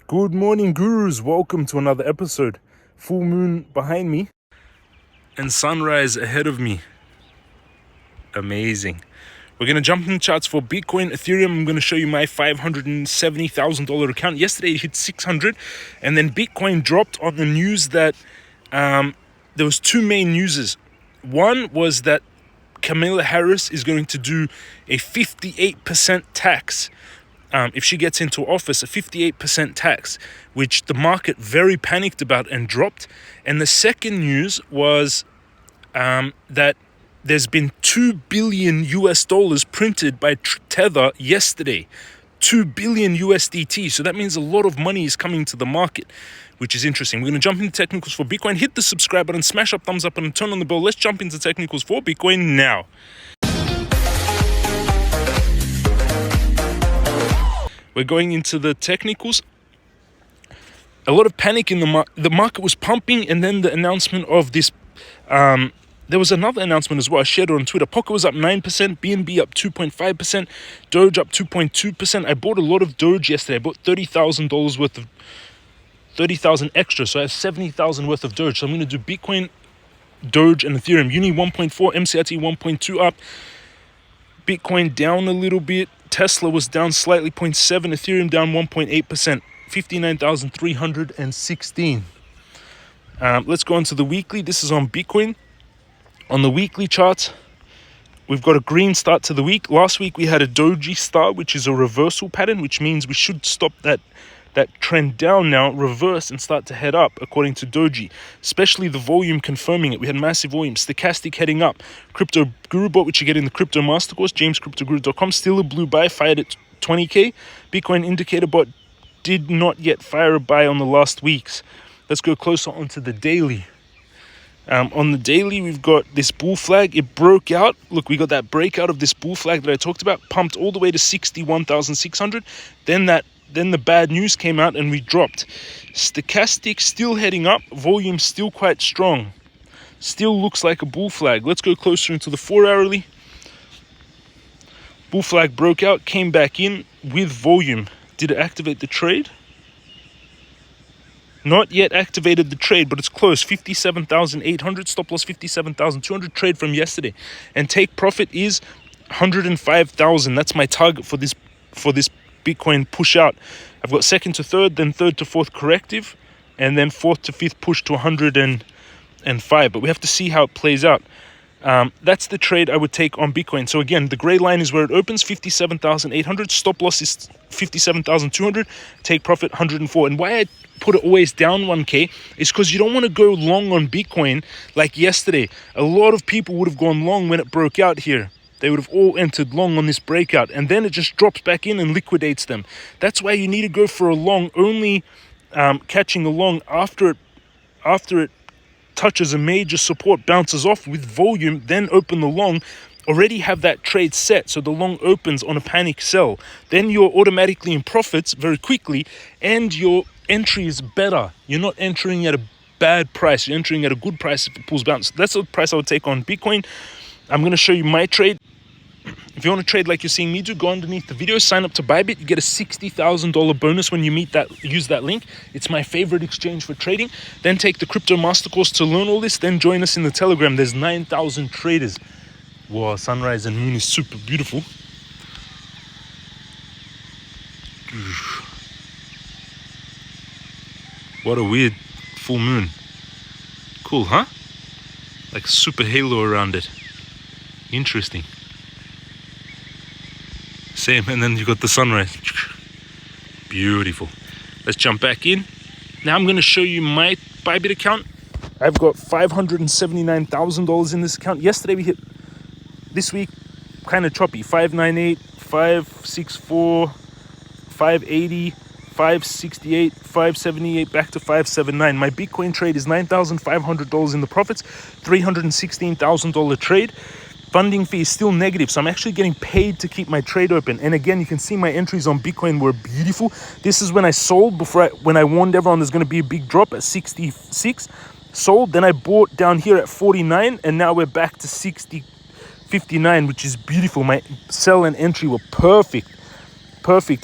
Good morning, gurus. Welcome to another episode. Full moon behind me and sunrise ahead of me. Amazing. We're going to jump in the charts for Bitcoin, Ethereum. I'm going to show you my $570,000 account. Yesterday it hit 600, and then Bitcoin dropped on the news that there was two main newses. One was that Kamala Harris is going to do a 58% tax. If she gets into office, a 58% tax, which the market very panicked about and dropped. And the second news was that there's been $2 billion printed by Tether yesterday. 2 billion USDT. So that means a lot of money is coming to the market, which is interesting. We're going to jump into technicals for Bitcoin. Hit the subscribe button, smash up, thumbs up, and turn on the bell. Let's jump into technicals for Bitcoin now. We're going into the technicals. A lot of panic in the market. The market was pumping, and then the announcement of this. There was another announcement as well. I shared it on Twitter. Pocket was up 9%, BNB up 2.5%, Doge up 2.2%. I bought a lot of Doge yesterday. I bought $30,000 worth of 30,000 extra, so I have 70,000 worth of Doge. So I'm going to do Bitcoin, Doge, and Ethereum. Uni 1.4, MCRT 1.2 up. Bitcoin down a little bit. Tesla was down slightly, 0.7. Ethereum down 1.8%, 59,316. Let's go on to the weekly. This is on Bitcoin. On the weekly chart, we've got a green start to the week. Last week we had a doji start, which is a reversal pattern, which means we should stop that trend down now, reverse, and start to head up according to doji, especially the volume confirming it. We had massive volume. Stochastic heading up. Crypto Guru bot, which you get in the crypto master course, jamescryptoguru.com, still a blue buy, fired at 20k. Bitcoin indicator bot did not yet fire a buy on the last weeks. Let's go closer onto the daily. On the daily, we've got this bull flag. It broke out. Look, we got that breakout of this bull flag that I talked about, pumped all the way to 61,600. Then the bad news came out and we dropped. Stochastic still heading up. Volume still quite strong. Still looks like a bull flag. Let's go closer into the 4-hourly. Bull flag broke out, came back in with volume. Did it activate the trade? Not yet activated the trade, but it's close. 57,800, stop loss 57,200, trade from yesterday. And take profit is 105,000. That's my target for this Bitcoin push out. I've got second to third, then third to fourth corrective, and then fourth to fifth push to 105. But we have to see how it plays out. That's the trade I would take on Bitcoin. So again, the gray line is where it opens, 57,800. Stop loss is 57,200. Take profit 104. And why I put it always down 1k is because you don't want to go long on Bitcoin like yesterday. A lot of people would have gone long when it broke out here. They would have all entered long on this breakout, and then it just drops back in and liquidates them. That's why you need to go for a long, only catching a long after it touches a major support, bounces off with volume, then open the long, already have that trade set, so the long opens on a panic sell. Then you're automatically in profits very quickly, and your entry is better. You're not entering at a bad price, you're entering at a good price if it pulls bounce. That's the price I would take on Bitcoin. I'm going to show you my trade. If you want to trade like you're seeing me do, go underneath the video, sign up to Bybit. You get a $60,000 bonus when you use that link. It's my favorite exchange for trading. Then take the crypto master course to learn all this. Then join us in the Telegram. There's 9,000 traders. Wow, sunrise and moon is super beautiful. What a weird full moon. Cool, huh? Like super halo around it. Interesting. Same, and then you got the sunrise. Beautiful. Let's jump back in. Now I'm going to show you my Bybit account. I've got $579,000 in this account. Yesterday we hit, this week, kind of choppy. 598, 564, 580, 568, 578, back to 579. My Bitcoin trade is $9,500 in the profits, $316,000 trade. Funding fee is still negative, so I'm actually getting paid to keep my trade open. And again, you can see my entries on Bitcoin were beautiful. This is when I sold when I warned everyone there's going to be a big drop at 66. Sold, then I bought down here at 49, and now we're back to 59, which is beautiful. My sell and entry were perfect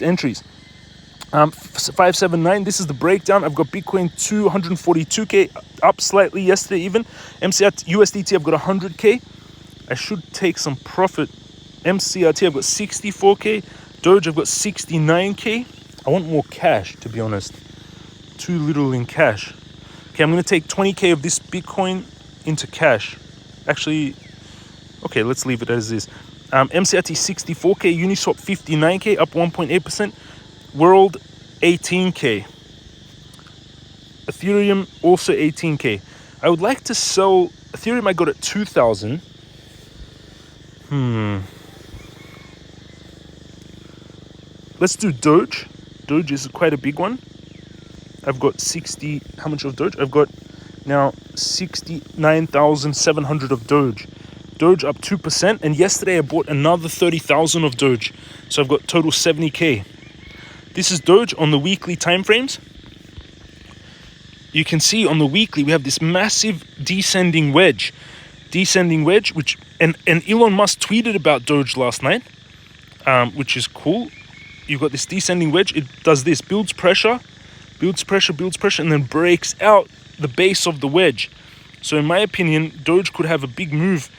entries. 579. This is the breakdown. I've got Bitcoin 242k, up slightly yesterday even. MCRT USDT, I've got 100k. I should take some profit. MCRT, I've got 64k. Doge, I've got 69k. I want more cash, to be honest. Too little in cash. Okay, I'm going to take 20k of this Bitcoin into cash. Actually, okay, let's leave it as is. MCRT 64k, Uniswap 59k, up 1.8%. World 18k. Ethereum also 18k. I would like to sell Ethereum. I got at 2,000. Let's do Doge. Doge is quite a big one. I've got 60. How much of Doge? I've got now 69,700 of Doge. Doge up 2%, and yesterday I bought another 30,000 of Doge. So I've got total 70k. This is Doge on the weekly time frames. You can see on the weekly we have this massive descending wedge. Which and Elon Musk tweeted about Doge last night, which is cool. You've got this descending wedge. It does this, builds pressure, and then breaks out the base of the wedge. So in my opinion, Doge could have a big move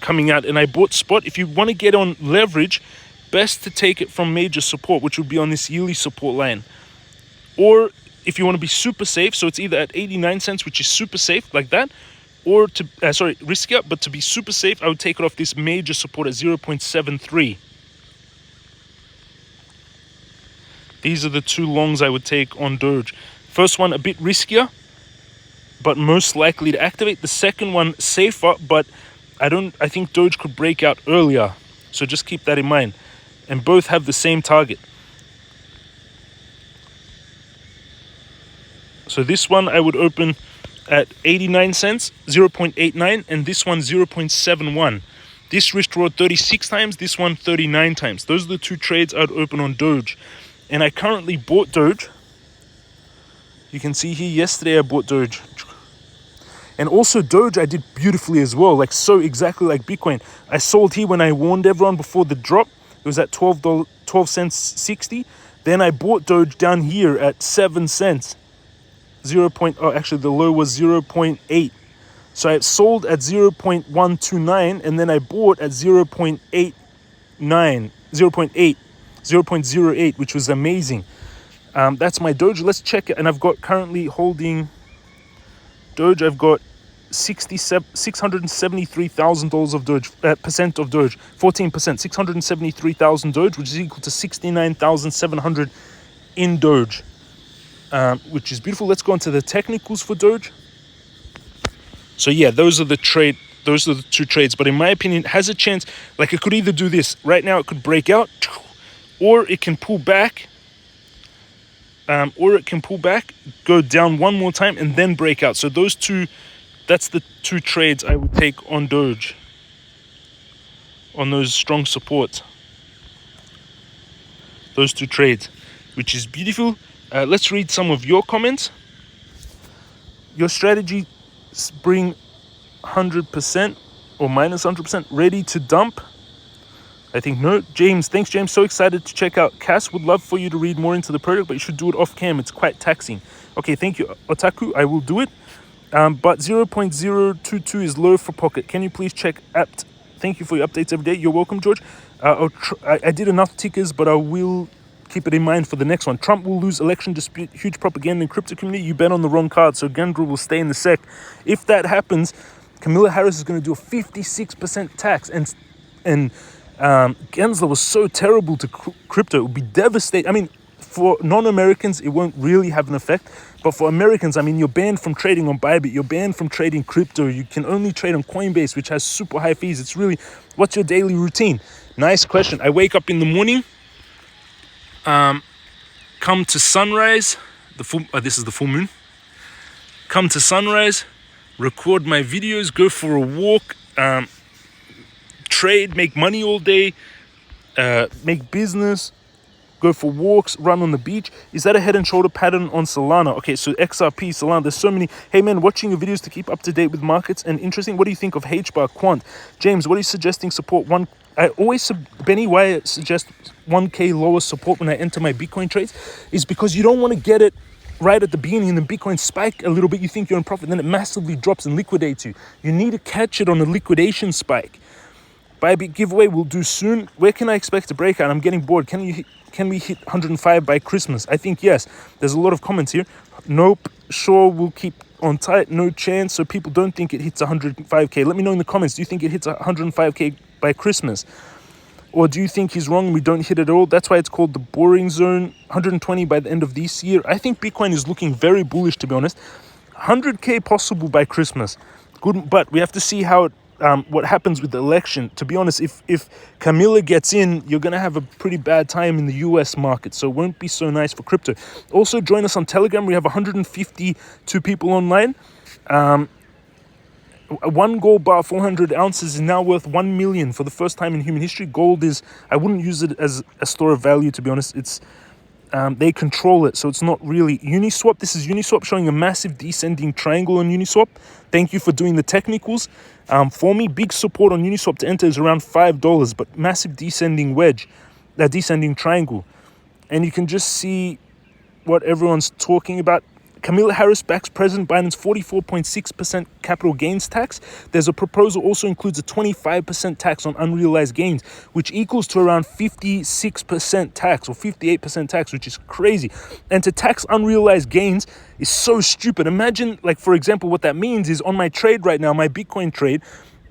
coming out, and I bought spot. If you want to get on leverage, best to take it from major support, which would be on this yearly support line. Or if you want to be super safe, so it's either at 89 cents, which is super safe like that, or to riskier, but to be super safe, I would take it off this major support at 0.73. These are the two longs I would take on Doge. First one a bit riskier, but most likely to activate. The second one safer, but I think Doge could break out earlier. So just keep that in mind. And both have the same target. So this one I would open at 89 cents, 0.89, and this one 0.71. This risk reward 36 times, this one 39 times. Those are the two trades I'd open on Doge. And I currently bought Doge. You can see here, yesterday I bought Doge. And also Doge I did beautifully as well, like so exactly like Bitcoin. I sold here when I warned everyone before the drop. It was at 12 cents 60. Then I bought Doge down here at 7 cents. Actually the low was 0.8. So I sold at 0.129, and then I bought at 0.08, which was amazing. That's my Doge. Let's check it. And I've got currently holding Doge. I've got $673,000 of Doge, percent of Doge, 14%, 673,000 Doge, which is equal to 69,700 in Doge, which is beautiful. Let's go into the technicals for Doge. So yeah, those are the two trades. But in my opinion, it has a chance. Like it could either do this right now, it could break out, or it can pull back. Go down one more time, and then break out. So that's the two trades I would take on Doge, on those strong supports. Those two trades, which is beautiful. Let's read some of your comments. Your strategy, bring 100% or minus 100%, ready to dump? I think no. James, thanks James. So excited to check out Cass. Would love for you to read more into the project, but you should do it off cam. It's quite taxing. Okay, thank you, Otaku. I will do it. But 0.022 is low for Pocket. Can you please check apt? Thank you for your updates every day. You're welcome, George. I did enough tickers, but I will keep it in mind for the next one. Trump will lose election dispute. Huge propaganda in crypto community. You bet on the wrong card. So Gandra will stay in the SEC. If that happens, Kamala Harris is going to do a 56% tax, and Gensler was so terrible to crypto. It would be devastating. I mean, for non-Americans, it won't really have an effect. But for Americans, I mean, you're banned from trading on Bybit. You're banned from trading crypto. You can only trade on Coinbase, which has super high fees. It's really, what's your daily routine? Nice question. I wake up in the morning, come to sunrise. This is the full moon. Come to sunrise, record my videos, go for a walk, trade, make money all day, make business, go for walks, run on the beach. Is that a head and shoulder pattern on Solana? Okay, so XRP, Solana, there's so many. Hey man, watching your videos to keep up to date with markets and interesting. What do you think of HBAR Quant? James, what are you suggesting support? I always, Benny, why I suggest 1K lower support when I enter my Bitcoin trades is because you don't want to get it right at the beginning and then Bitcoin spike a little bit. You think you're in profit, then it massively drops and liquidates you. You need to catch it on a liquidation spike. Bybit giveaway we'll do soon. Where can I expect a breakout? I'm getting bored. Can we hit 105 by Christmas? I think yes. There's a lot of comments here. Nope. Sure, we'll keep on tight. No chance. So people don't think it hits 105K. Let me know in the comments. Do you think it hits 105K by Christmas? Or do you think he's wrong and we don't hit it at all? That's why it's called the boring zone. 120 by the end of this year. I think Bitcoin is looking very bullish, to be honest. 100K possible by Christmas. Good, but we have to see how what happens with the election. To be honest, if Camilla gets in, you're going to have a pretty bad time in the US market. So it won't be so nice for crypto. Also, join us on Telegram. We have 152 people online. One gold bar, 400 ounces, is now worth 1 million for the first time in human history. Gold is, I wouldn't use it as a store of value, to be honest. It's they control it, so it's not really. Uniswap, this is Uniswap showing a massive descending triangle on Uniswap. Thank you for doing the technicals. For me, big support on Uniswap to enter is around $5, but massive descending wedge, that descending triangle. And you can just see what everyone's talking about. Kamala Harris backs President Biden's 44.6% capital gains tax. There's a proposal also includes a 25% tax on unrealized gains, which equals to around 56% tax or 58% tax, which is crazy. And to tax unrealized gains is so stupid. Imagine, like, for example, what that means is on my trade right now, my Bitcoin trade,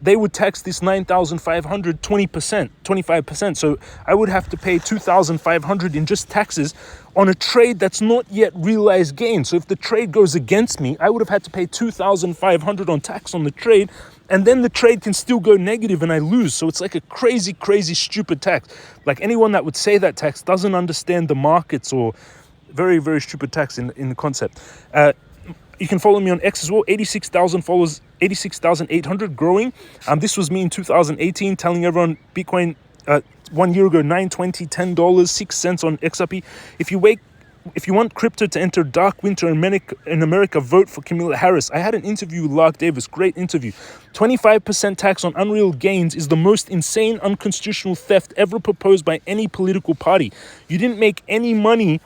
they would tax this 9,500 20%, 25%. So I would have to pay 2,500 in just taxes on a trade that's not yet realized gain. So if the trade goes against me, I would have had to pay 2,500 on tax on the trade, and then the trade can still go negative and I lose. So it's like a crazy, crazy, stupid tax. Like anyone that would say that tax doesn't understand the markets, or very, very stupid tax in the concept. You can follow me on X as well. 86,000 followers, 86,800, growing. This was me in 2018 telling everyone Bitcoin 1 year ago, $9.20, $10, 6 cents on XRP. If you want crypto to enter dark winter in America, vote for Kamala Harris. I had an interview with Lark Davis, great interview. 25% tax on unreal gains is the most insane unconstitutional theft ever proposed by any political party. You didn't make any money.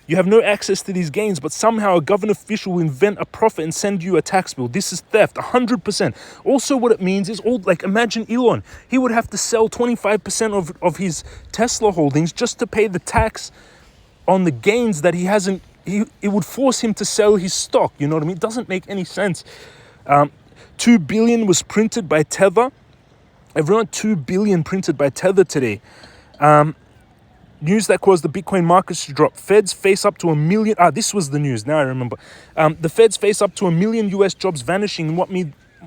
You have no access to these gains, but somehow a government official will invent a profit and send you a tax bill. This is theft, 100%. Also, what it means is, imagine Elon. He would have to sell 25% of his Tesla holdings just to pay the tax on the gains that he hasn't. It would force him to sell his stock. You know what I mean? It doesn't make any sense. 2 billion was printed by Tether. Everyone, 2 billion printed by Tether today. News that caused the Bitcoin markets to drop. Feds face up to 1 million. This was the news. Now I remember. The Feds face up to 1 million US jobs vanishing in what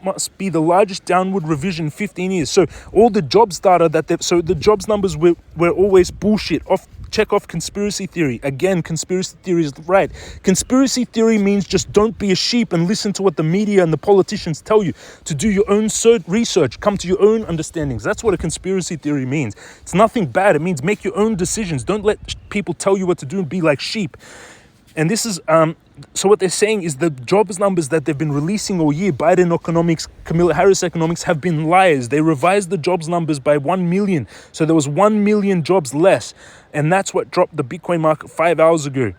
must be the largest downward revision in 15 years. So all the jobs data so the jobs numbers were always bullshit. Check off conspiracy theory. Again, conspiracy theory is right. Conspiracy theory means just don't be a sheep and listen to what the media and the politicians tell you. To do your own research, come to your own understandings. That's what a conspiracy theory means. It's nothing bad. It means make your own decisions. Don't let people tell you what to do and be like sheep. And this is, so what they're saying is the jobs numbers that they've been releasing all year, Biden economics, Kamala Harris economics, have been liars. They revised the jobs numbers by 1 million. So there was 1 million jobs less. And that's what dropped the Bitcoin market 5 hours ago.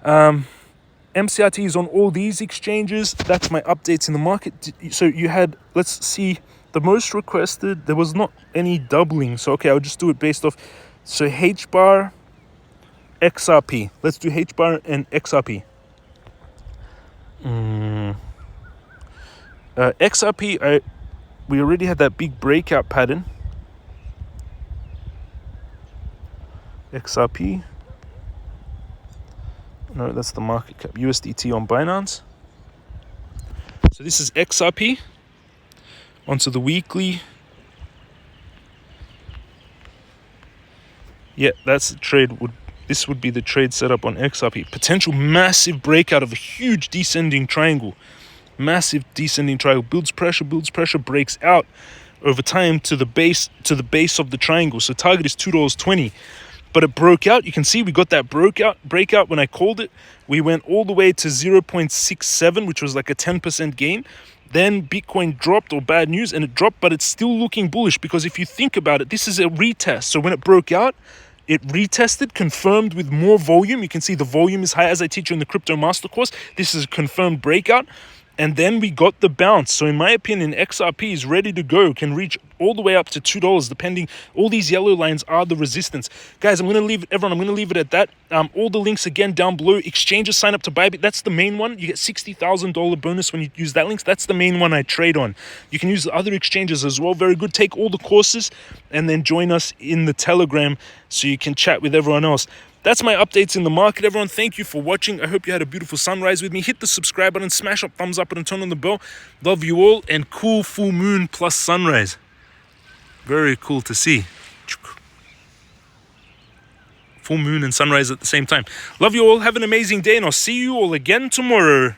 MCRT is on all these exchanges. That's my updates in the market. So you had, let's see, the most requested, there was not any doubling. So, okay, I'll just do it based off. So H-bar, XRP. Let's do H-bar and XRP. XRP, we already had that big breakout pattern. XRP. No, that's the market cap. USDT on Binance. So this is XRP. Onto the weekly. Yeah, that's the trade. This would be the trade setup on XRP. Potential massive breakout of a huge descending triangle. Massive descending triangle. Builds pressure, breaks out over time to the base of the triangle. So target is $2.20. but it broke out. You can see we got that breakout when I called it. We went all the way to 0.67, which was like a 10% gain. Then Bitcoin dropped, or bad news, and it dropped, but it's still looking bullish, because if you think about it, this is a retest. So when it broke out, it retested, confirmed with more volume. You can see the volume is high, as I teach you in the Crypto Master course. This is a confirmed breakout. And then we got the bounce. So in my opinion, XRP is ready to go. Can reach all the way up to $2, depending. All these yellow lines are the resistance. Guys, I'm going to leave it, everyone, I'm going to leave it at that. All the links again down below. Exchanges, sign up to Bybit. That's the main one. You get $60,000 bonus when you use that link. That's the main one I trade on. You can use the other exchanges as well. Very good. Take all the courses and then join us in the Telegram so you can chat with everyone else. That's my updates in the market, everyone. Thank you for watching. I hope you had a beautiful sunrise with me. Hit the subscribe button, smash up, thumbs up, and turn on the bell. Love you all, and cool full moon plus sunrise. Very cool to see. Full moon and sunrise at the same time. Love you all. Have an amazing day, and I'll see you all again tomorrow.